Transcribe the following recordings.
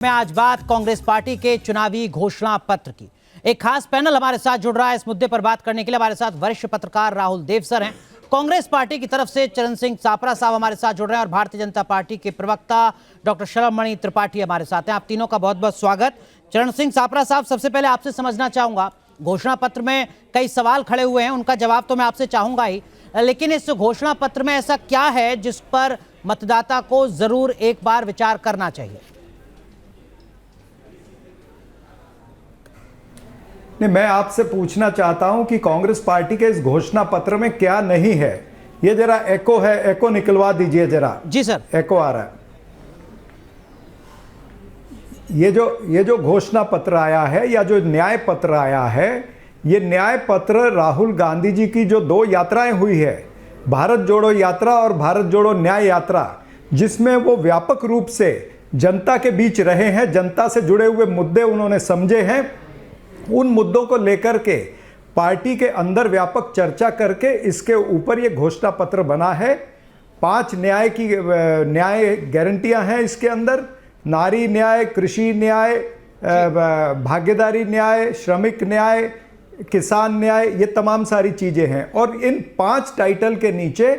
में आज बात कांग्रेस पार्टी के चुनावी घोषणा पत्र की। एक खास पैनल हमारे साथ जुड़ रहा है इस मुद्दे पर बात करने के लिए। हमारे साथ वरिष्ठ पत्रकार राहुल देव सर हैं। कांग्रेस पार्टी की तरफ से चरण सिंह सापरा साहब हमारे साथ जुड़ रहे हैं और भारतीय जनता पार्टी के प्रवक्ता डॉक्टर शरमणि त्रिपाठी हमारे साथ हैं। आप तीनों का बहुत बहुत स्वागत। चरण सिंह सापरा साहब, सबसे पहले आपसे समझना चाहूंगा, घोषणा पत्र में कई सवाल खड़े हुए हैं, उनका जवाब तो मैं आपसे चाहूंगा ही, लेकिन इस घोषणा पत्र में ऐसा क्या है जिस पर मतदाता को जरूर एक बार विचार करना चाहिए? नहीं, मैं आपसे पूछना चाहता हूं कि कांग्रेस पार्टी के इस घोषणा पत्र में क्या नहीं है। ये जरा एको है, एको निकलवा दीजिए जरा। जी सर, एको आ रहा है। ये जो घोषणा पत्र आया है या जो न्याय पत्र आया है, ये न्याय पत्र राहुल गांधी जी की जो 2 यात्राएं हुई है, भारत जोड़ो यात्रा और भारत जोड़ो न्याय यात्रा, जिसमें वो व्यापक रूप से जनता के बीच रहे हैं, जनता से जुड़े हुए मुद्दे उन्होंने समझे हैं, उन मुद्दों को लेकर के पार्टी के अंदर व्यापक चर्चा करके इसके ऊपर ये घोषणा पत्र बना है। 5 न्याय गारंटियां हैं इसके अंदर। नारी न्याय, कृषि न्याय, भागीदारी न्याय, श्रमिक न्याय, किसान न्याय, ये तमाम सारी चीजें हैं। और इन 5 टाइटल के नीचे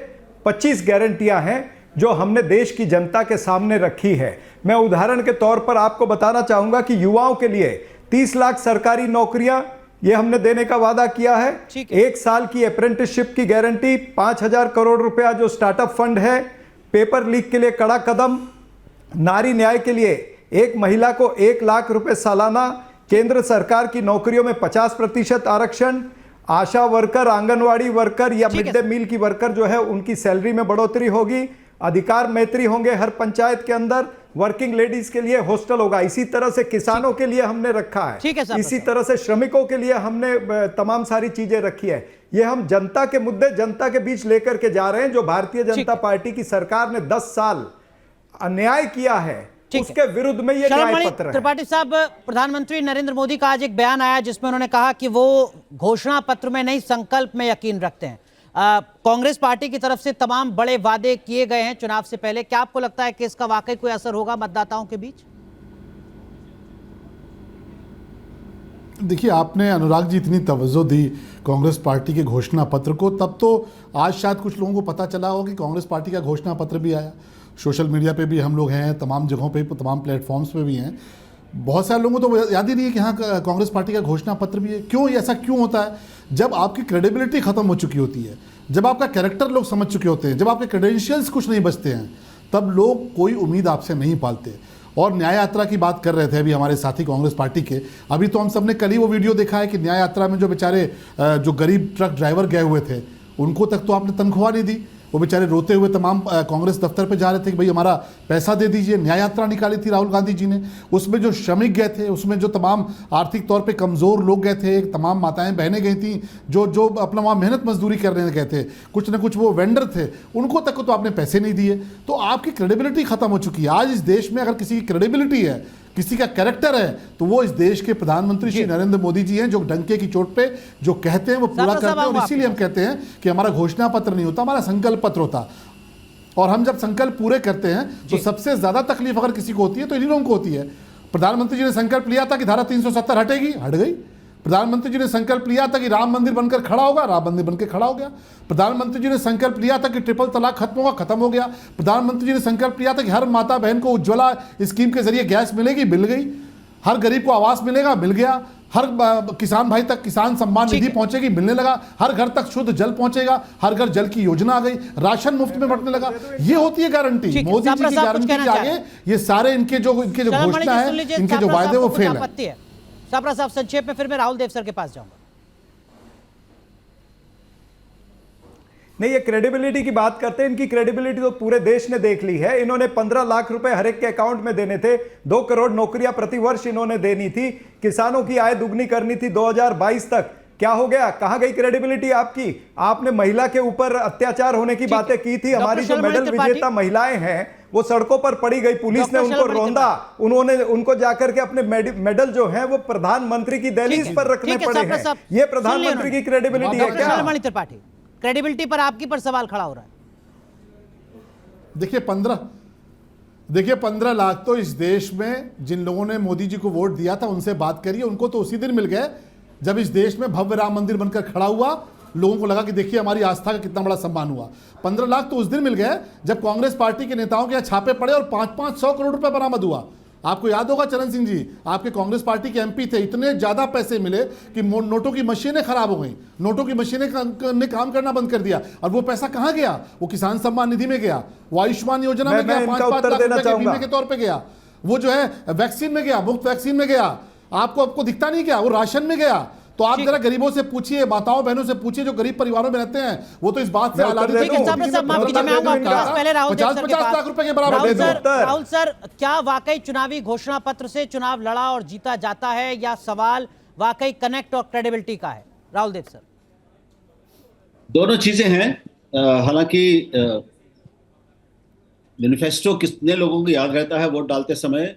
25 गारंटियां हैं जो हमने देश की जनता के सामने रखी है। मैं उदाहरण के तौर पर आपको बताना चाहूंगा कि युवाओं के लिए 30 लाख सरकारी नौकरियां ये हमने देने का वादा किया है। 1 साल की अप्रेंटिसशिप की गारंटी, 5,000 करोड़ रुपया जो स्टार्टअप फंड है, पेपर लीक के लिए कड़ा कदम, नारी न्याय के लिए एक महिला को 1 लाख रुपए सालाना, केंद्र सरकार की नौकरियों में 50% आरक्षण, आशा वर्कर, आंगनवाड़ी वर्कर या मिड डे मील की वर्कर जो है उनकी सैलरी में बढ़ोतरी होगी, अधिकार मैत्री होंगे हर पंचायत के अंदर, वर्किंग लेडीज के लिए हॉस्टल होगा। इसी तरह से किसानों के लिए हमने रखा है, इसी तरह से श्रमिकों के लिए हमने तमाम सारी चीजें रखी है। ये हम जनता के मुद्दे जनता के बीच लेकर के जा रहे हैं। जो भारतीय जनता पार्टी की सरकार ने 10 साल अन्याय किया है, उसके विरुद्ध में ये न्याय पत्र है। त्रिपाठी साहब, प्रधानमंत्री नरेंद्र मोदी का आज एक बयान आया जिसमें उन्होंने कहा कि वो घोषणा पत्र में नहीं संकल्प में यकीन रखते हैं। कांग्रेस पार्टी की तरफ से तमाम बड़े वादे किए गए हैं चुनाव से पहले, क्या आपको लगता है कि इसका वाकई कोई असर होगा मतदाताओं के बीच? देखिए, आपने अनुराग जी इतनी तवज्जो दी कांग्रेस पार्टी के घोषणा पत्र को, तब तो आज शायद कुछ लोगों को पता चला हो कि कांग्रेस पार्टी का घोषणा पत्र भी आया। सोशल मीडिया पे भी हम लोग हैं, तमाम जगहों पे, तमाम प्लेटफॉर्म्स पे भी हैं। बहुत सारे लोगों को तो याद ही नहीं है कि हाँ कांग्रेस पार्टी का घोषणा पत्र भी है। क्यों ऐसा क्यों होता है? जब आपकी क्रेडिबिलिटी खत्म हो चुकी होती है, जब आपका कैरेक्टर लोग समझ चुके होते हैं, जब आपके क्रेडेंशियल्स कुछ नहीं बचते हैं, तब लोग कोई उम्मीद आपसे नहीं पालते। और न्याय यात्रा की बात कर रहे थे अभी हमारे साथी कांग्रेस पार्टी के, अभी तो हम सब ने कल ही वो वीडियो देखा है कि न्याय यात्रा में जो बेचारे जो गरीब ट्रक ड्राइवर गए हुए थे, उनको तक तो आपने तनख्वाह नहीं दी। वो बेचारे रोते हुए तमाम कांग्रेस दफ्तर पे जा रहे थे कि भाई हमारा पैसा दे दीजिए। न्याय यात्रा निकाली थी राहुल गांधी जी ने, उसमें जो श्रमिक गए थे, उसमें जो तमाम आर्थिक तौर पे कमज़ोर लोग गए थे, तमाम माताएं बहनें गई थी जो अपना वहाँ मेहनत मजदूरी करने गए थे, कुछ ना कुछ वो वेंडर थे, उनको तक तो आपने पैसे नहीं दिए। तो आपकी क्रेडिबिलिटी खत्म हो चुकी है। आज इस देश में अगर किसी की क्रेडिबिलिटी है, किसी का कैरेक्टर है, तो वो इस देश के प्रधानमंत्री श्री नरेंद्र मोदी जी हैं, जो डंके की चोट पे जो कहते हैं वो पूरा करते हैं। और इसीलिए हम कहते हैं कि हमारा घोषणा पत्र नहीं होता, हमारा संकल्प पत्र होता। और हम जब संकल्प पूरे करते हैं तो सबसे ज्यादा तकलीफ अगर किसी को होती है तो इन्हीं लोगों को होती है। प्रधानमंत्री जी ने संकल्प लिया था कि धारा 370 हटेगी, हट गई। प्रधानमंत्री जी ने संकल्प लिया था कि राम मंदिर बनकर खड़ा होगा, राम मंदिर बनकर खड़ा हो गया। प्रधानमंत्री जी ने संकल्प लिया था कि ट्रिपल तलाक खत्म होगा, खत्म हो गया। प्रधानमंत्री जी ने संकल्प लिया था कि हर माता बहन को उज्ज्वला स्कीम के जरिए गैस मिलेगी, मिल गई। हर गरीब को आवास मिलेगा, मिल गया। हर किसान भाई तक किसान सम्मान निधि पहुंचेगी, मिलने लगा। हर घर तक शुद्ध जल पहुंचेगा, हर घर जल की योजना आ गई, राशन मुफ्त में बंटने लगा। ये होती है गारंटी। मोदी जी की गारंटी के आगे ये सारे इनके जो घोषणा है, इनके जो वायदे, वो फेल है। सापरा साहब, संक्षेप में, फिर मैं राहुल देव सर के पास जाऊंगा। नहीं, ये क्रेडिबिलिटी की बात करते हैं। इनकी क्रेडिबिलिटी तो पूरे देश ने देख ली है। इन्होंने 15 लाख रुपए हर एक के अकाउंट में देने थे, 2 करोड़ नौकरियां प्रति वर्ष इन्होंने देनी थी, किसानों की आय दुगनी करनी थी 2022 तक। क्या हो गया? कहां गई क्रेडिबिलिटी आपकी? आपने महिला के ऊपर अत्याचार होने की बातें की थी। हमारी जो मेडल विजेता महिलाएं हैं वो सड़कों पर पड़ी गई, पुलिस ने उनको रौंदा, उन्होंने उनको जाकर के अपने मेडल जो है वो प्रधानमंत्री की दहलीज पर रखने पड़े हैं। ये प्रधानमंत्री की क्रेडिबिलिटी है क्या? क्रेडिबिलिटी पर आपकी पर सवाल खड़ा हो रहा है। देखिए देखिए 15 लाख तो इस देश में जिन लोगों ने मोदी जी को वोट दिया था उनसे बात करिए, उनको तो उसी दिन मिल गए जब इस देश में भव्य राम मंदिर बनकर खड़ा हुआ। लोगों को लगा कि देखिए हमारी आस्था का कितना बड़ा सम्मान हुआ। 15 लाख तो उस दिन मिल गए जब कांग्रेस पार्टी के नेताओं के यहाँ छापे पड़े और 500 करोड़ रुपए बरामद हुआ। आपको याद होगा चरण सिंह जी, आपके कांग्रेस पार्टी के एमपी थे, इतने ज्यादा पैसे मिले कि नोटों की मशीनें खराब हो गई, नोटों की मशीनें ने काम करना बंद कर दिया। और वो पैसा कहां गया? वो किसान सम्मान निधि में गया, वो आयुष्मान योजना में गया, 5-5 लाख रुपए के बीमे के तौर पे गया, वो जो है वैक्सीन में गया, मुफ्त वैक्सीन में गया। आपको दिखता नहीं क्या? वो राशन में गया। तो आप जरा गरीबों से पूछिए, माताओं बहनों से पूछिए जो गरीब परिवारों में रहते हैं, वो तो इस बात से राहुल सर, क्या वाकई चुनावी घोषणा पत्र से चुनाव लड़ा और जीता जाता है, या सवाल वाकई कनेक्ट और क्रेडिबिलिटी का है? राहुल देव सर, दोनों चीजें हैं। हालांकि मैनिफेस्टो कितने लोगों को याद रहता है वोट डालते समय,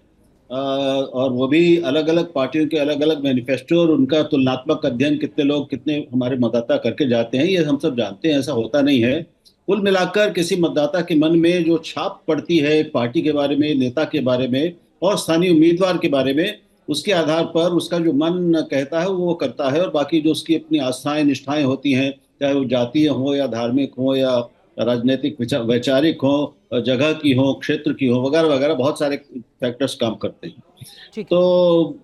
और वो भी अलग अलग पार्टियों के अलग अलग मैनिफेस्टो, और उनका तुलनात्मक अध्ययन कितने लोग, कितने हमारे मतदाता करके जाते हैं, ये हम सब जानते हैं। ऐसा होता नहीं है। कुल मिलाकर किसी मतदाता के मन में जो छाप पड़ती है एक पार्टी के बारे में, नेता के बारे में और स्थानीय उम्मीदवार के बारे में, उसके आधार पर उसका जो मन कहता है वो करता है। और बाकी जो उसकी अपनी आस्थाएं निष्ठाएं होती हैं, चाहे वो जातीय हो या धार्मिक हो या राजनीतिक वैचारिक हो, जगह की हो, क्षेत्र की हो, वगैरह वगैरह, बहुत सारे फैक्टर्स काम करते हैं। तो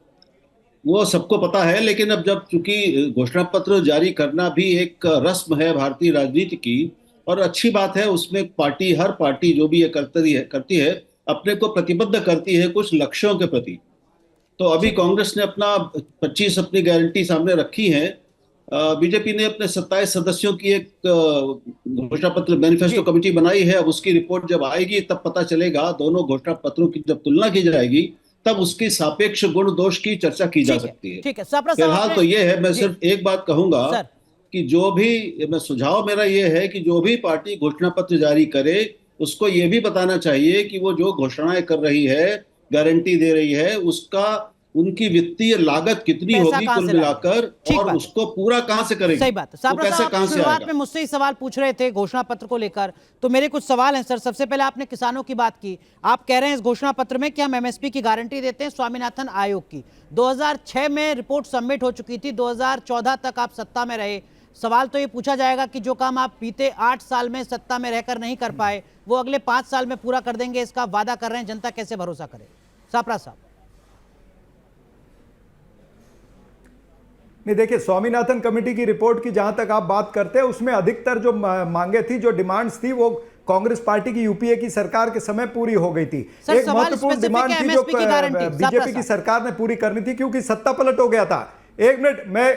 वो सबको पता है। लेकिन अब जब चूंकि घोषणा पत्र जारी करना भी एक रस्म है भारतीय राजनीति की, और अच्छी बात है, उसमें पार्टी, हर पार्टी जो भी ये करती है अपने को प्रतिबद्ध करती है कुछ लक्ष्यों के प्रति। तो अभी कांग्रेस ने अपना 25 अपनी गारंटी सामने रखी है। बीजेपी ने अपने 27 सदस्यों की एक घोषणा पत्र मैनिफेस्टो कमेटी बनाई है। अब उसकी रिपोर्ट जब आएगी तब पता चलेगा, दोनों घोषणा पत्रों की जब तुलना की जाएगी तब उसकी सापेक्ष गुण दोष की चर्चा की जा सकती है। फिलहाल तो ये है, मैं सिर्फ एक बात कहूंगा कि जो भी, मैं सुझाव मेरा ये है कि जो भी पार्टी घोषणा पत्र जारी करे उसको ये भी बताना चाहिए कि वो जो घोषणाएं कर रही है, गारंटी दे रही है, उसका उनकी वित्तीय लागत कितनी होगी कुल मिलाकर, और उसको पूरा कहां से करेंगे। सही बात है। शुरुआत में मुझसे ही सवाल पूछ रहे थे घोषणा पत्र को लेकर, तो मेरे कुछ सवाल हैं सर। सबसे पहले आपने किसानों की बात की, आप कह रहे हैं इस घोषणा पत्र में कि हम एमएसपी की गारंटी देते हैं स्वामीनाथन आयोग की। 2006 में रिपोर्ट सबमिट हो चुकी थी, 2014 तक आप सत्ता में रहे। सवाल तो ये पूछा जाएगा कि जो काम आप बीते 8 साल में सत्ता में रहकर नहीं कर पाए, वो अगले 5 साल में पूरा कर देंगे, इसका वादा कर रहे हैं। जनता कैसे भरोसा करे? सापरा साहब। नहीं, देखिए, स्वामीनाथन कमेटी की रिपोर्ट की जहां तक आप बात करते हैं, उसमें अधिकतर जो मांगे थी, जो डिमांड्स थी, वो कांग्रेस पार्टी की यूपीए की सरकार के समय पूरी हो गई थी। एक महत्वपूर्ण डिमांड थी जो बीजेपी की सरकार ने पूरी करनी थी, क्योंकि सत्ता पलट हो गया था। एक मिनट, मैं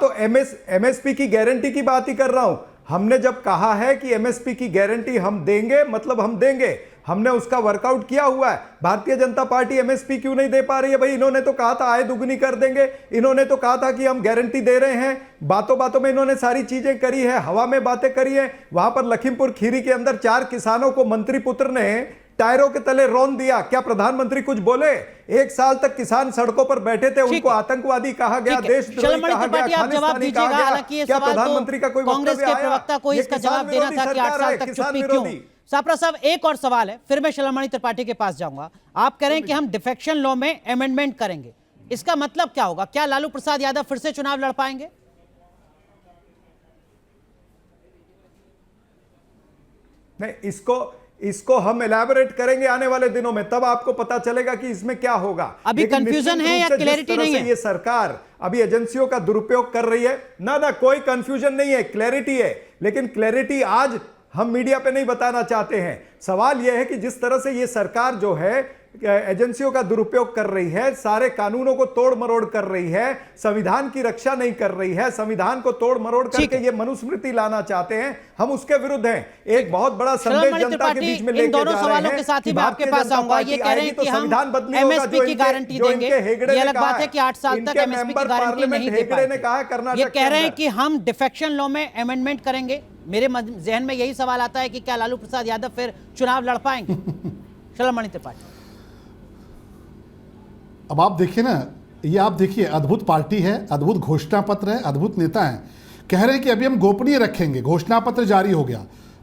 तो एमएसपी की गारंटी की बात ही कर रहा हूं। हमने जब कहा है कि एमएसपी की गारंटी हम देंगे, मतलब हम देंगे, हमने उसका वर्कआउट किया हुआ है। भारतीय जनता पार्टी एमएसपी क्यों नहीं दे पा रही है? भाई, इन्होंने तो कहा था आय दुगनी कर देंगे, इन्होंने तो कहा था कि हम गारंटी दे रहे हैं, बातों बातों में इन्होंने सारी चीजें करी है, हवा में बातें करी है। वहां पर लखीमपुर खीरी के अंदर 4 किसानों को मंत्री पुत्र ने टायरों के तले रौंद दिया। क्या प्रधानमंत्री कुछ बोले? 1 साल तक किसान सड़कों पर बैठे थे, उनको आतंकवादी कहा गया, देशद्रोही कहा गया, खालिस्तानी कहा गया। क्या प्रधानमंत्री का कोई कांग्रेस के प्रवक्ता को इसका जवाब देना था कि 8 साल तक चुप्पी क्यों? सापरा साहब, एक और सवाल है, फिर मैं शलमणि त्रिपाठी के पास जाऊंगा। आप कह रहे हैं कि हम डिफेक्शन लॉ में अमेंडमेंट करेंगे, इसका मतलब क्या होगा? क्या लालू प्रसाद यादव फिर से चुनाव लड़ पाएंगे? नहीं, इसको हम एलैबोरेट करेंगे आने वाले दिनों में, तब आपको पता चलेगा कि इसमें क्या होगा। अभी कंफ्यूजन है या क्लैरिटी नहीं है? ये सरकार अभी एजेंसियों का दुरुपयोग कर रही है ना, कोई कंफ्यूजन नहीं है, क्लैरिटी है। लेकिन क्लैरिटी आज हम मीडिया पे नहीं बताना चाहते हैं। सवाल यह है कि जिस तरह से ये सरकार जो है एजेंसियों का दुरुपयोग कर रही है, सारे कानूनों को तोड़ मरोड़ कर रही है, संविधान की रक्षा नहीं कर रही है, संविधान को तोड़ मरोड़ करके ये मनुस्मृति लाना चाहते हैं, हम उसके विरुद्ध हैं। एक बहुत बड़ा संदेश जनता के बीच में लेके जा रहे हैं। सवालों के साथ ही मैं आपके पास आऊंगा। ये कह रहे हैं कि हम एमएसपी की गारंटी देंगे, ये अलग बात है कि 8 साल तक एमएसपी की गारंटी नहीं दे पाए। ये कह रहे हैं कि हम डिफेक्शन लॉ में अमेंडमेंट करेंगे। मेरे जहन में यही सवाल आता है कि क्या लालू प्रसाद यादव फिर चुनाव लड़ पाएंगे? शलमणि त्रिपाठी, अब आप देखिए ना, ये आप देखिए, अद्भुत पार्टी है, अद्भुत घोषणा पत्र है, अद्भुत नेता हैं। कह रहे हैं कि अभी हम गोपनीय रखेंगे। घोषणा पत्र जारी हो गया,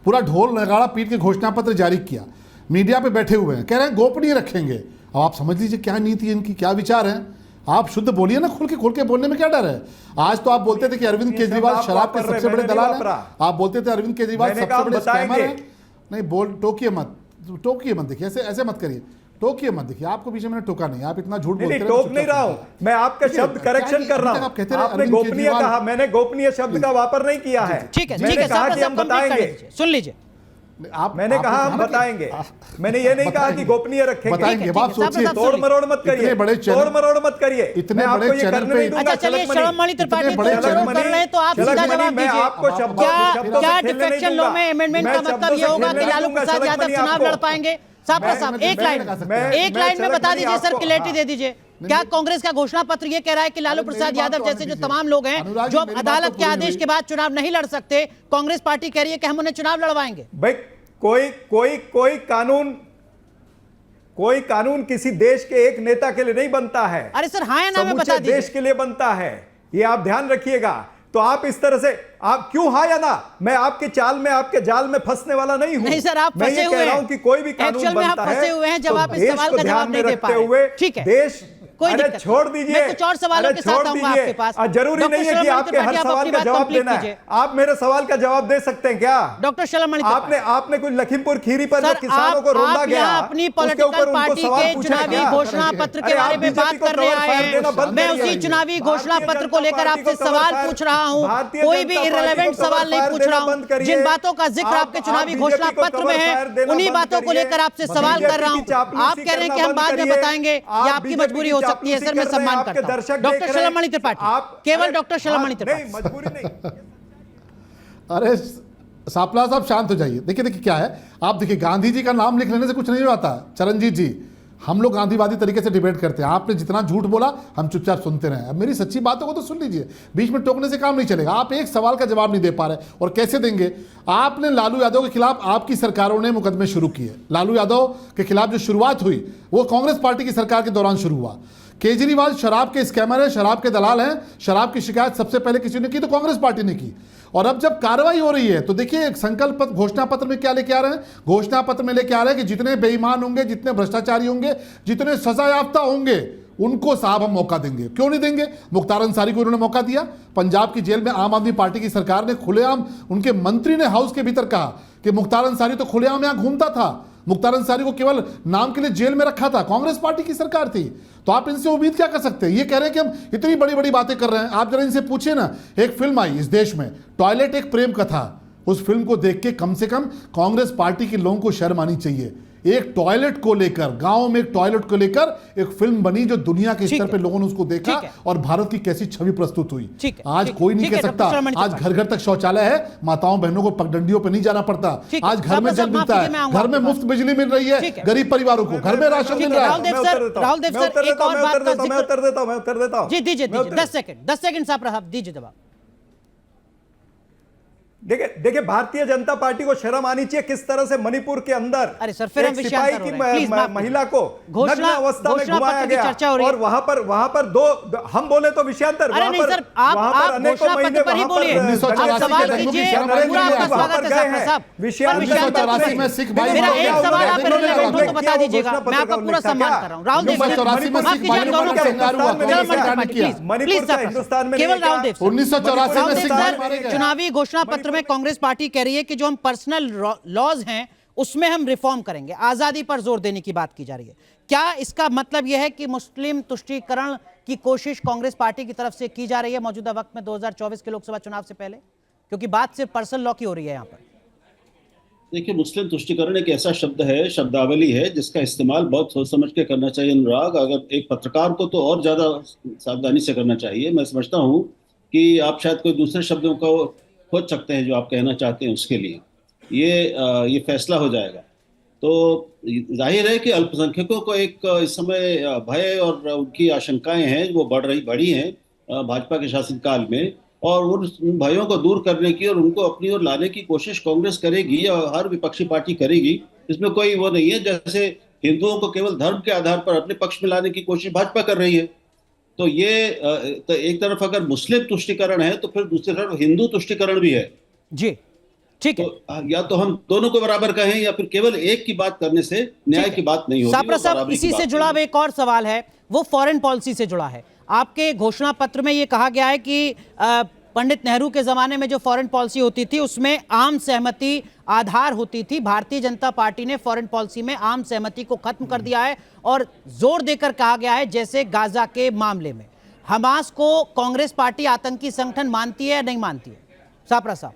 पूरा ढोल नगाड़ा पीट के घोषणा पत्र जारी किया। मीडिया पे बैठे हुए हैं, कह रहे हैं गोपनीय रखेंगे। अब आप समझ लीजिए क्या नीति है इनकी, क्या विचार है। आप शुद्ध बोलिए ना, खुल के बोलने में क्या डर है। आज तो आप बोलते थे कि अरविंद केजरीवाल शराब के सबसे बड़े दलाल हैं। आप बोलते थे अरविंद केजरीवाल सबसे बड़े स्कैमर हैं। नहीं टोकिए मत, देखिए ऐसे मत करिए, टोकिए मत। देखिए आपको पीछे मैंने टोका नहीं, आप इतना झूठ बोलते हैं। टोक नहीं रहा हूं मैं, आपका शब्द करेक्शन कर रहा हूं। आपने गोपनीय कहा, मैंने गोपनीय शब्द का वापर नहीं किया है। ठीक है, मैंने कहा कि हम बताएंगे, सुन लीजिए। मैंने कहा हम बताएंगे, मैंने ये नहीं कहा कि गोपनीय रखेंगे। बताएंगे, बात सोचिए, तोड़ मरोड़ मत करिए, तोड़ मरोड़ मत करिए। इतने बड़े चैनल पे अच्छा चलिए, शर्ममणि त्रिपाठी कर रहे हैं तो आप सीधा जवाब दीजिए। आपको क्या डिफेक्शन लॉ में अमेंडमेंट का मतलब ये होगा कि लालू प्रसाद यादव चुनाव लड़ पाएंगे? साहब एक लाइन में बता दीजिए सर, क्लैरिटी दे दीजिए। क्या कांग्रेस का घोषणा पत्र ये कह रहा है कि लालू प्रसाद यादव जैसे जो तमाम लोग हैं जो अब अदालत के आदेश के बाद चुनाव नहीं लड़ सकते, कांग्रेस पार्टी कह रही है कि हम उन्हें चुनाव लड़वाएंगे? भाई कोई कानून किसी देश के एक नेता के लिए नहीं बनता है। अरे सर हाँ या ना में बता दीजिए। देश के लिए बनता है, ये आप ध्यान रखिएगा। तो आप इस तरह से आप क्यों हाँ या ना, मैं आपके चाल में, आपके जाल में फंसने वाला नहीं हूं। नहीं सर, आप फंसे हुए हैं कि कोई भी कानून बनता है, फंसे हुए हैं जब आप इस सवाल का जवाब नहीं दे पा रहे। ठीक है, देश कोई अरे दिक्कत छोड़ दीजिए, मैं कुछ और सवालों के साथ आऊंगा आपके पास। जरूरी नहीं है कि आपके हर सवाल का जवाब देना है। आप मेरे सवाल का जवाब दे सकते हैं क्या? डॉक्टर शर्ममणि आपने कुछ लखीमपुर खीरी पर जो किसानों को रोंदा गया, अपनी पॉलिटिकल पार्टी के चुनावी घोषणा पत्र के बारे में बात कर रहे हैं। मैं उसी चुनावी घोषणा पत्र को लेकर आपसे सवाल पूछ रहा हूं, कोई भी इररिलेवेंट सवाल नहीं पूछ रहा हूं। जिन बातों का जिक्र आपके चुनावी घोषणा पत्र में है उन्हीं बातों को लेकर आपसे सवाल कर रहा हूं। आप कह रहे हैं कि हम बाद में बताएंगे, ये आपकी मजबूरी हो सकती है। सर मैं सम्मान करता हूं डॉक्टर शर्ममणि त्रिपाठी, केवल डॉक्टर शर्ममणि त्रिपाठी। मजबूरी नहीं। अरे सापला साहब शांत हो जाइए। देखिए क्या है, आप देखिए गांधी जी का नाम लिख लेने से कुछ नहीं होता। चरणजीत जी, हम लोग गांधीवादी तरीके से डिबेट करते हैं। आपने जितना झूठ बोला हम चुपचाप सुनते रहे। अब मेरी सच्ची बातों को तो सुन लीजिए, बीच में टोकने से काम नहीं चलेगा। आप एक सवाल का जवाब नहीं दे पा रहे, और कैसे देंगे? आपने लालू यादव के खिलाफ, आपकी सरकारों ने मुकदमे शुरू किए। लालू यादव के खिलाफ जो शुरुआत हुई वो कांग्रेस पार्टी की सरकार के दौरान शुरू हुआ। केजरीवाल शराब के स्कैमर है, शराब के दलाल हैं। शराब की शिकायत सबसे पहले किसी ने की तो कांग्रेस पार्टी ने की। और अब जब कार्रवाई हो रही है तो देखिए एक संकल्प घोषणा पत्र में क्या लेके आ रहे हैं। घोषणा पत्र में लेके आ रहे हैं कि जितने बेईमान होंगे, जितने भ्रष्टाचारी होंगे, जितने सजा याफ्ता होंगे, उनको साहब हम मौका देंगे। क्यों नहीं देंगे? मुख्तार अंसारी को उन्होंने मौका दिया। पंजाब की जेल में आम आदमी पार्टी की सरकार ने खुलेआम, उनके मंत्री ने हाउस के भीतर कहा कि मुख्तार अंसारी तो खुलेआम यहां घूमता था। मुख्तार अंसारी को केवल नाम के लिए जेल में रखा था। कांग्रेस पार्टी की सरकार थी। तो आप इनसे उम्मीद क्या कर सकते हैं? ये कह रहे हैं कि हम इतनी बड़ी बड़ी बातें कर रहे हैं। आप जरा इनसे पूछिए ना, एक फिल्म आई इस देश में, टॉयलेट एक प्रेम कथा। उस फिल्म को देख के कम से कम कांग्रेस पार्टी के लोगों को शर्म आनी चाहिए। एक टॉयलेट को लेकर, गांव में एक टॉयलेट को लेकर एक फिल्म बनी जो दुनिया के स्तर पे लोगों ने उसको देखा और भारत की कैसी छवि प्रस्तुत हुई। आज कोई नहीं कह सकता, आज घर घर तक शौचालय है, माताओं बहनों को पगडंडियों पे नहीं जाना पड़ता। आज घर में जल मिलता है, घर में मुफ्त बिजली मिल रही है गरीब परिवारों को, घर में राशन मिल रहा है। राहुल देव सर एक और बात का मैं उत्तर देता हूं। जी दीजिए 10 सेकंड साहब दीजिए जवाब। देखिए भारतीय जनता पार्टी को शर्म आनी चाहिए किस तरह से मणिपुर के अंदर अरे सर फिर हम सिपाही की महिला को नग्न अवस्था में घुमाया गया और वहां पर दो हम बोले तो विषयांतर। अरे नहीं सर, आप घोषणा पत्र पर ही बोलिए, आप सवाल कीजिए, पूरा आपका स्वागत है साहब साहब। 1984 में सिख भाई, मेरा एक सवाल आप रिलेवेंट हो तो बता दीजिएगा, मैं आपका पूरा सम्मान कर रहा हूं। राहुल देव सर माफ कीजिए, दोनों प्लीज हिंदुस्तान में केवल राहुल देव 1984 में सिख भाई मारे गए। चुनावी घोषणा पत्र में कांग्रेस पार्टी कह रही है कि जो हम पर्सनल लॉज हैं उसमें हम रिफॉर्म करेंगे, आजादी पर जोर देने की बात की जा रही है। क्या इसका मतलब यह है कि मुस्लिम तुष्टीकरण की कोशिश कांग्रेस पार्टी की तरफ से की जा रही है मौजूदा वक्त में 2024 के लोकसभा चुनाव से पहले? क्योंकि बात सिर्फ पर्सनल लॉ की हो रही है यहां पर। देखिए, मुस्लिम तुष्टीकरण एक ऐसा शब्द है, शब्दावली है, जिसका इस्तेमाल बहुत सोच समझ के करना चाहिए। अनुराग, अगर एक पत्रकार को तो और ज्यादा सावधानी से करना चाहिए। मैं समझता हूँ कि आप शायद कोई दूसरे शब्दों को खोज सकते हैं जो आप कहना चाहते हैं, उसके लिए ये फैसला हो जाएगा। तो जाहिर है कि अल्पसंख्यकों को एक इस समय भय और उनकी आशंकाएं हैं वो बढ़ी हैं भाजपा के शासनकाल में, और उन भयों को दूर करने की और उनको अपनी ओर लाने की कोशिश कांग्रेस करेगी और हर विपक्षी पार्टी करेगी। इसमें कोई वो नहीं है। जैसे हिंदुओं को केवल धर्म के आधार पर अपने पक्ष में लाने की कोशिश भाजपा कर रही है, तो ये तो एक तरफ अगर मुस्लिम तुष्टीकरण है तो फिर दूसरी तरफ हिंदू तुष्टीकरण भी है। जी ठीक है। तो या तो हम दोनों को बराबर कहें या फिर केवल एक की बात करने से न्याय की बात नहीं होगी। सापरा साहब, बराबरी की इसी बात से जुड़ा नहीं हुआ एक और सवाल है, वो फॉरेन पॉलिसी से जुड़ा है। आपके घोषणा पत्र में ये कहा गया है कि पंडित नेहरू के जमाने में जो फॉरेन पॉलिसी होती थी उसमें आम सहमति आधार होती थी। भारतीय जनता पार्टी ने फॉरेन पॉलिसी में आम सहमति को खत्म कर दिया है और जोर देकर कहा गया है, जैसे गाजा के मामले में हमास को कांग्रेस पार्टी आतंकी संगठन मानती है या नहीं मानती है? सापरा साहब,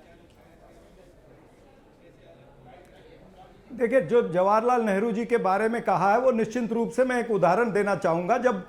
देखिए, जो जवाहरलाल नेहरू जी के बारे में कहा है वो निश्चित रूप से मैं एक उदाहरण देना चाहूंगा। जब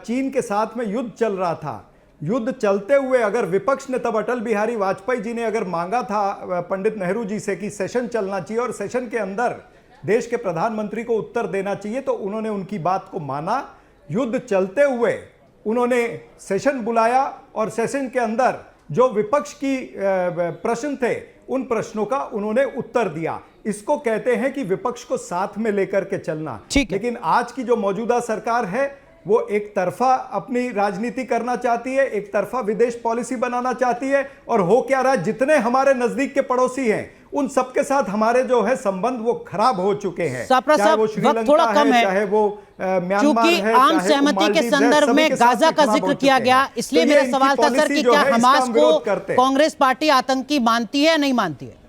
चीन के साथ में युद्ध चल रहा था, युद्ध चलते हुए अगर विपक्ष ने, तब अटल बिहारी वाजपेयी जी ने अगर मांगा था पंडित नेहरू जी से कि सेशन चलना चाहिए और सेशन के अंदर देश के प्रधानमंत्री को उत्तर देना चाहिए, तो उन्होंने उनकी बात को माना। युद्ध चलते हुए उन्होंने सेशन बुलाया और सेशन के अंदर जो विपक्ष की प्रश्न थे उन प्रश्नों का उन्होंने उत्तर दिया। इसको कहते हैं कि विपक्ष को साथ में लेकर के चलना। लेकिन आज की जो मौजूदा सरकार है वो एक तरफा अपनी राजनीति करना चाहती है, एक तरफा विदेश पॉलिसी बनाना चाहती है। और हो क्या रहा है, जितने हमारे नजदीक के पड़ोसी हैं उन सबके साथ हमारे जो है संबंध वो खराब हो चुके हैं। चाहे वो श्रीलंका थोड़ा कम है, चाहे वो म्यांमार है, आम सहमति के संदर्भ में गाजा का जिक्र किया गया, इसलिए मेरा सवाल था सर कि क्या हमास को कांग्रेस पार्टी आतंकी मानती है या नहीं मानती है?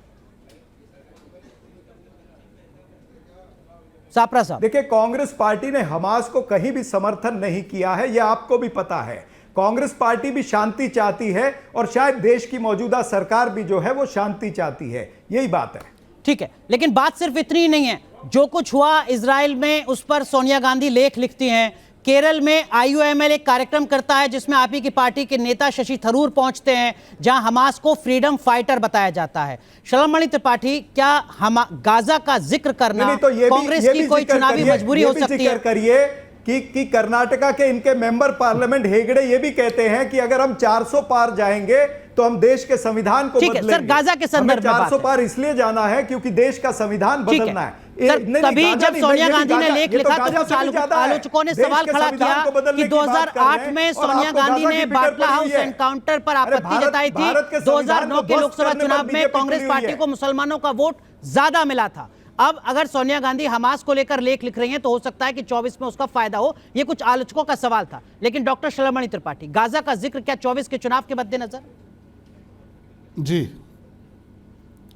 सापरा साहब, देखिए, कांग्रेस पार्टी ने हमास को कहीं भी समर्थन नहीं किया है, यह आपको भी पता है। कांग्रेस पार्टी भी शांति चाहती है और शायद देश की मौजूदा सरकार भी जो है वो शांति चाहती है, यही बात है। ठीक है, लेकिन बात सिर्फ इतनी ही नहीं है। जो कुछ हुआ इजराइल में उस पर सोनिया गांधी लेख लिखती हैं। केरल में IUML एक कार्यक्रम करता है जिसमें आप ही की पार्टी के नेता शशि थरूर पहुंचते हैं, जहां हमास को फ्रीडम फाइटर बताया जाता है। शर्मणी त्रिपाठी, क्या हम गाजा का जिक्र करना तो कांग्रेस की कोई चुनावी मजबूरी हो सकती है? करिए कि कर्नाटका के इनके मेंबर पार्लियामेंट हेगड़े ये भी कहते हैं कि अगर हम 400 पार जाएंगे तो हम देश के संविधान को बदलेंगे। सर, गाजा के संदर्भ में 400 पार इसलिए जाना है क्योंकि देश का संविधान बदलना है। तभी जब सोनिया गांधी ने लेख लिखा तो कुछ आलोचकों ने सवाल खड़ा किया कि 2008 में सोनिया गांधी ने बाटला हाउस एनकाउंटर पर आपत्ति जताई थी। 2009 के लोकसभा चुनाव में कांग्रेस पार्टी को मुसलमानों का वोट ज्यादा मिला था। अब अगर सोनिया गांधी हमास को लेकर लेख लिख रही हैं तो हो सकता है कि 24 में उसका फायदा हो, ये कुछ आलोचकों का सवाल था। लेकिन डॉक्टर शर्मणी त्रिपाठी, गाजा का जिक्र क्या 24 के चुनाव के मद्देनजर? जी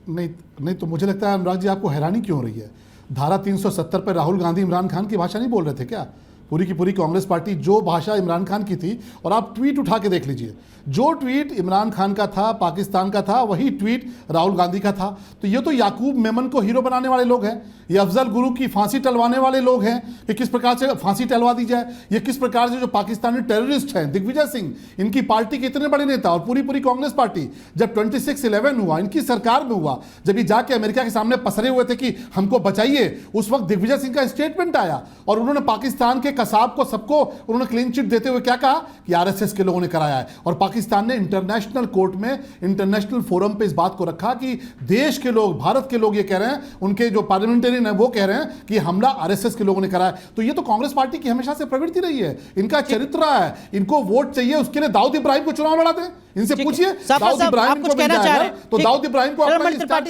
नहीं तो मुझे लगता है अनुराग जी, आपको हैरानी क्यों हो रही है? धारा 370 पर राहुल गांधी इमरान खान की भाषा नहीं बोल रहे थे क्या? पूरी की पूरी कांग्रेस पार्टी जो भाषा इमरान खान की थी, और आप ट्वीट उठा के देख लीजिए, जो ट्वीट इमरान खान का था, पाकिस्तान का था, वही ट्वीट राहुल गांधी का था। तो ये तो याकूब मेमन को हीरो बनाने वाले लोग हैं, ये अफजल गुरु की फांसी टलवाने वाले लोग हैं कि किस प्रकार से फांसी टलवा दी जाए। ये किस प्रकार से जो पाकिस्तानी टेररिस्ट हैं, दिग्विजय सिंह, इनकी पार्टी के इतने बड़े नेता, और पूरी पूरी कांग्रेस पार्टी जब 26/11 हुआ, इनकी सरकार में हुआ, जब ये जाके अमेरिका के सामने पसरे हुए थे कि हमको बचाइए, उस वक्त दिग्विजय सिंह का स्टेटमेंट आया और उन्होंने पाकिस्तान के कसाब को, सबको उन्होंने क्लीन चिट देते हुए क्या कहा कि RSS के लोगों ने कराया है। और पाकिस्तान ने इंटरनेशनल कोर्ट में, इंटरनेशनल फोरम पे इस बात को रखा कि देश के लोग, भारत के लोग ये कह रहे हैं, उनके जो पार्लियामेंटेरियन है वो कह रहे हैं कि हमला RSS के लोगों ने कराया। तो ये तो कांग्रेस पार्टी की हमेशा से प्रवृत्ति रही है, इनका चरित्र है। इनको वोट चाहिए, उसके लिए दाऊद इब्राहिम को चुनाव लड़ा दें, इनसे पूछिए। दाऊद इब्राहिम को कहना चाह रहे हैं तो दाऊद इब्राहिम को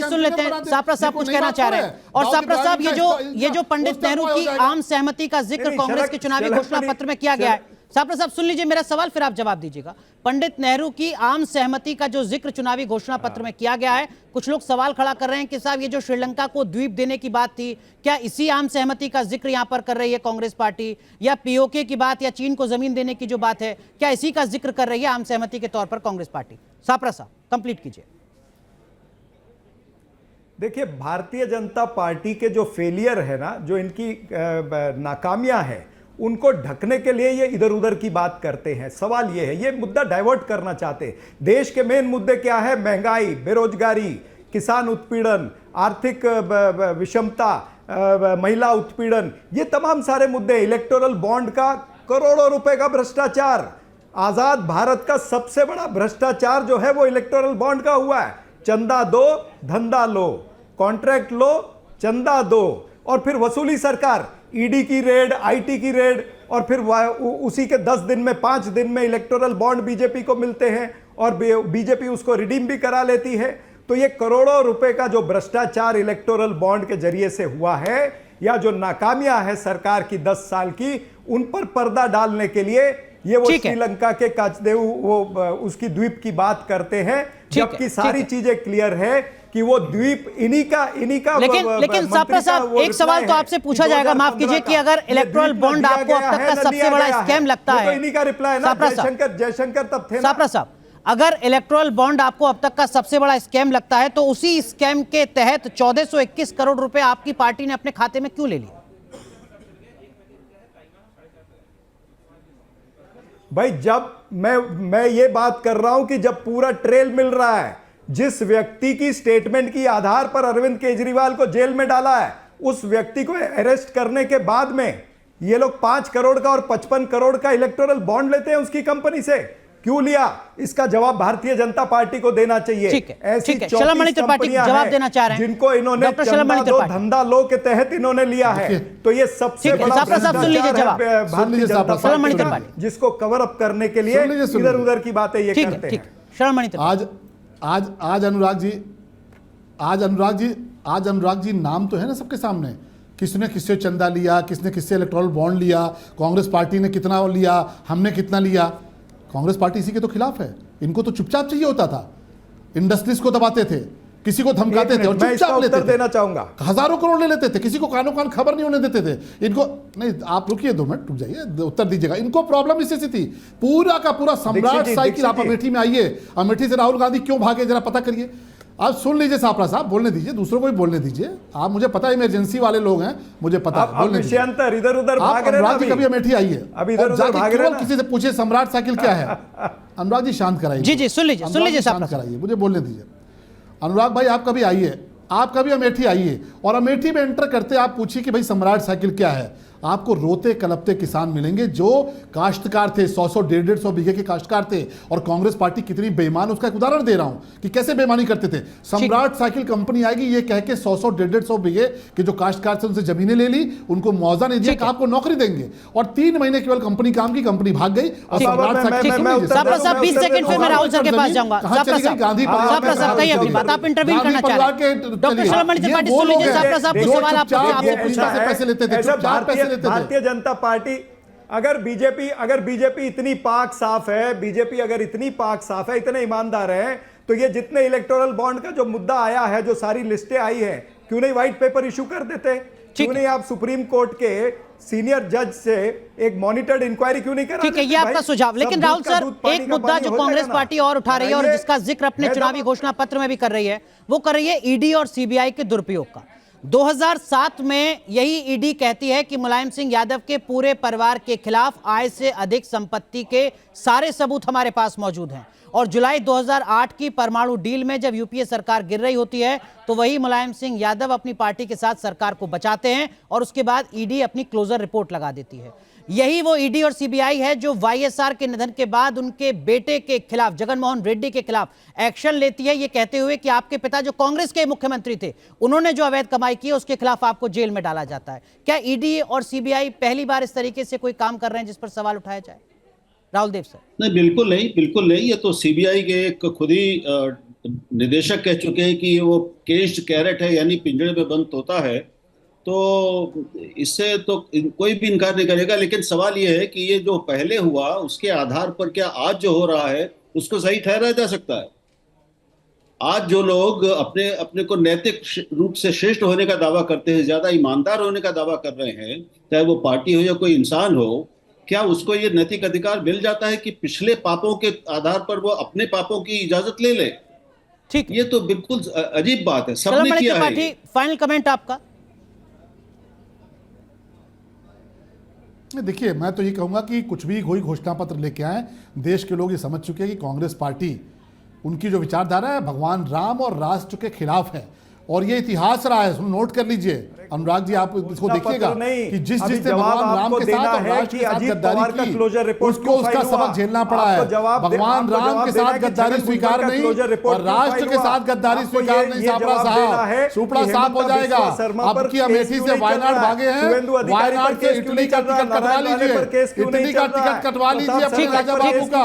सुन लेते हैं। सापरा साहब कुछ कहना चाह रहे हैं। और सापरा साहब, ये जो पंडित नेहरू की आम सहमति का जिक्र कांग्रेस के चुनावी घोषणा पत्र में किया गया है, सापरा साहब सुन लीजिए मेरा सवाल, फिर आप जवाब दीजिएगा। पंडित नेहरू की आम सहमति का जो जिक्र चुनावी घोषणा पत्र में किया गया है, कुछ लोग सवाल खड़ा कर रहे हैं कि साहब ये जो श्रीलंका को द्वीप देने की बात थी, क्या इसी आम सहमति का जिक्र यहां पर कर रही है कांग्रेस पार्टी? या POK की बात, या चीन को जमीन देने की जो बात है, क्या इसी का जिक्र कर रही है आम सहमति के तौर पर कांग्रेस पार्टी? सापरा साहब कंप्लीट कीजिए। देखिए, भारतीय जनता पार्टी के जो फेलियर है ना, जो इनकी नाकामियां हैं, उनको ढकने के लिए ये इधर उधर की बात करते हैं। सवाल ये है, ये मुद्दा डाइवर्ट करना चाहते हैं। देश के मेन मुद्दे क्या है? महंगाई, बेरोजगारी, किसान उत्पीड़न, आर्थिक विषमता, महिला उत्पीड़न, ये तमाम सारे मुद्दे। इलेक्टोरल बॉन्ड का करोड़ों रुपए का भ्रष्टाचार, आजाद भारत का सबसे बड़ा भ्रष्टाचार जो है वो इलेक्टोरल बॉन्ड का हुआ है। चंदा दो, धंधा लो, कॉन्ट्रैक्ट लो, चंदा दो, और फिर वसूली सरकार, ईडी की रेड, IT की रेड, और फिर उसी के 10 दिन में, 5 दिन में इलेक्टोरल बॉन्ड बीजेपी को मिलते हैं और बीजेपी उसको रिडीम भी करा लेती है। तो ये करोड़ों रुपए का जो भ्रष्टाचार इलेक्टोरल बॉन्ड के जरिए से हुआ है, या जो नाकामियां है सरकार की 10 साल की, उन पर पर्दा डालने के लिए ये वो श्रीलंका के काचदेव वो उसकी द्वीप की बात करते हैं, जबकि सारी चीजें क्लियर है कि वो द्वीप इन्हीं का लेकिन सापरा साहब, एक सवाल तो आपसे पूछा जाएगा, माफ कीजिए, कि अगर इलेक्टोरल बॉन्ड आपको अब तक का सबसे बड़ा स्कैम लगता है, तो इन्हीं का रिप्लाई है ना, जयशंकर तब थे ना। सापरा साहब, अगर इलेक्टोरल बॉन्ड आपको अब तक का सबसे बड़ा स्कैम लगता है, तो उसी स्कैम के तहत 1421 करोड़ रुपए आपकी पार्टी ने अपने खाते में क्यों ले लिए? भाई, जब मैं ये बात कर रहा हूं कि जब पूरा ट्रेल मिल रहा है, जिस व्यक्ति की स्टेटमेंट की आधार पर अरविंद केजरीवाल को जेल में डाला है, उस व्यक्ति को अरेस्ट करने के बाद में ये लोग 5 करोड़ का और 55 करोड़ का इलेक्टोरल बॉन्ड लेते हैं उसकी कंपनी से। क्यों लिया? इसका जवाब भारतीय जनता पार्टी को देना चाहिए। ऐसी 34 कंपनियां हैं जिनको इन्होंने चंदा दो धंधा लो के तहत इन्होंने लिया है। तो ये सबसे बड़ा भारतीय जनता पार्टी, जिसको कवर अप करने के लिए इधर उधर की बातें ये करते हैं। आज अनुराग जी नाम तो है ना सबके सामने, किसने किससे चंदा लिया, किसने किससे इलेक्टोरल बॉन्ड लिया, कांग्रेस पार्टी ने कितना लिया, हमने कितना लिया। कांग्रेस पार्टी इसी के तो खिलाफ है। इनको तो चुपचाप चाहिए होता था, इंडस्ट्रीज को दबाते थे, किसी को धमकाते थे और चुपचाप लेते थे। देना चाहूंगा, हजारों करोड़ ले लेते थे, किसी को कानों कान खबर नहीं होने देते थे। इनको नहीं, आप रुकिए 2 मिनट, रुक जाइए, उत्तर दीजिएगा। इनको प्रॉब्लम इससे थी, पूरा का पूरा सम्राट साइकिल। आप अमेठी में आइए, अमेठी से राहुल गांधी क्यों भागे जरा पता करिए। आप सुन लीजिए सापरा साहब, बोलने दीजिए, दूसरों को भी बोलने दीजिए। आप, मुझे पता है इमरजेंसी वाले लोग हैं, मुझे पता है, बोलने दीजिए। इधर उधर भाग रहे हैं। कभी अमेठी आइए, अभी इधर उधर भाग रहे हैं। किसी से पूछिए सम्राट साइकिल क्या है। अनुराग जी शांत कराइए। जी सुन लीजिए, शांत कराइए, मुझे बोलने दीजिए। अनुराग भाई, आप कभी आइए, आप कभी अमेठी आइए और अमेठी में एंटर करते आप पूछिए कि भाई सम्राट साइकिल क्या है। आपको रोते कलपते किसान मिलेंगे जो काश्तकार थे, 100-100, 150-150 बीघे के काश्तकार थे। और कांग्रेस पार्टी कितनी बेईमान, उसका एक उदाहरण दे रहा हूं कि कैसे बेईमानी करते थे। सम्राट साइकिल कंपनी आएगी ये कह के 100-100, 150-150 बीघे के जो काश्तकार थे उनसे जमीनें ले ली, उनको मुआवजा नहीं दिया कि आपको नौकरी देंगे, और 3 महीने केवल कंपनी काम की, कंपनी भाग गई। और सम्राट साइकिल 20 सेकंड फिर मैं राहुल सर के पास जाऊंगा। गांधी पैसे लेते थे, भारतीय जनता पार्टी, अगर बीजेपी इतनी पाक साफ है, बीजेपी अगर इतनी पाक साफ है, इतने ईमानदार है, तो ये जितने इलेक्टोरल बॉन्ड का जो मुद्दा आया है, जो सारी लिस्टें आई है, क्यों नहीं व्हाइट पेपर इशू कर देते? क्यों नहीं आप सुप्रीम कोर्ट के सीनियर जज से एक मॉनिटर्ड इंक्वायरी क्यों नहीं करा? ठीक है, ये आपका सुझाव। लेकिन राहुल सर, एक मुद्दा जो कांग्रेस पार्टी और उठा रही है और जिसका जिक्र अपने चुनावी घोषणा पत्र में भी कर रही है, वो कर रही है ईडी और सीबीआई के दुरुपयोग का। 2007 में यही ईडी कहती है कि मुलायम सिंह यादव के पूरे परिवार के खिलाफ आय से अधिक संपत्ति के सारे सबूत हमारे पास मौजूद हैं। और जुलाई 2008 की परमाणु डील में जब यूपीए सरकार गिर रही होती है, तो वही मुलायम सिंह यादव अपनी पार्टी के साथ सरकार को बचाते हैं और उसके बाद ईडी अपनी क्लोजर रिपोर्ट लगा देती है। यही वो ईडी और सीबीआई है जो वाईएसआर के निधन के बाद उनके बेटे के खिलाफ, जगनमोहन रेड्डी के खिलाफ एक्शन लेती है, ये कहते हुए कि आपके पिता जो कांग्रेस के मुख्यमंत्री थे, उन्होंने जो अवैध कमाई की उसके खिलाफ आपको जेल में डाला जाता है। क्या ईडी और सीबीआई पहली बार इस तरीके से कोई काम कर रहे हैं जिस पर सवाल उठाया जाए? राहुल देव सर। नहीं, बिल्कुल नहीं। ये तो सीबीआई के एक खुद ही निदेशक कह चुके हैं कि वो केज्ड कैरेट है, यानी पिंजरे में बंद तोता है। तो इससे तो कोई भी इनकार नहीं करेगा। लेकिन सवाल ये है कि ये जो पहले हुआ उसके आधार पर क्या आज जो हो रहा है उसको सही ठहराया जा सकता है? आज जो लोग अपने अपने को नैतिक रूप से श्रेष्ठ होने का दावा करते हैं, ज्यादा ईमानदार होने का दावा कर रहे हैं, चाहे वो पार्टी हो या कोई इंसान हो, क्या उसको ये नैतिक अधिकार मिल जाता है कि पिछले पापों के आधार पर वो अपने पापों की इजाजत ले ले? ठीक, ये तो बिल्कुल अजीब बात है। सबने किया है। फाइनल कमेंट आपका? देखिए, मैं तो ये कहूंगा कि कुछ भी कोई घोषणा पत्र लेके आए, देश के लोग ये समझ चुके हैं कि कांग्रेस पार्टी, उनकी जो विचारधारा है भगवान राम और राष्ट्र के खिलाफ है। और ये इतिहास रहा है, नोट कर लीजिए अनुराग जी, आप इसको देखिएगा कि जिसने भगवान राम के साथ और राष्ट्र के साथ गद्दारी की, उसको उसका सबक झेलना पड़ा है। भगवान राम के साथ गद्दारी स्वीकार नहीं और राष्ट्र के साथ गद्दारी स्वीकार नहीं। सापड़ा साहब, सुपड़ा साफ हो जाएगा। अब की अमेठी से वायनाड भागे हैं, वायनाड के इटली का टिकट कटवा लीजिए, इटली का टिकट कटवा लीजिए अपने राजा बाबू का।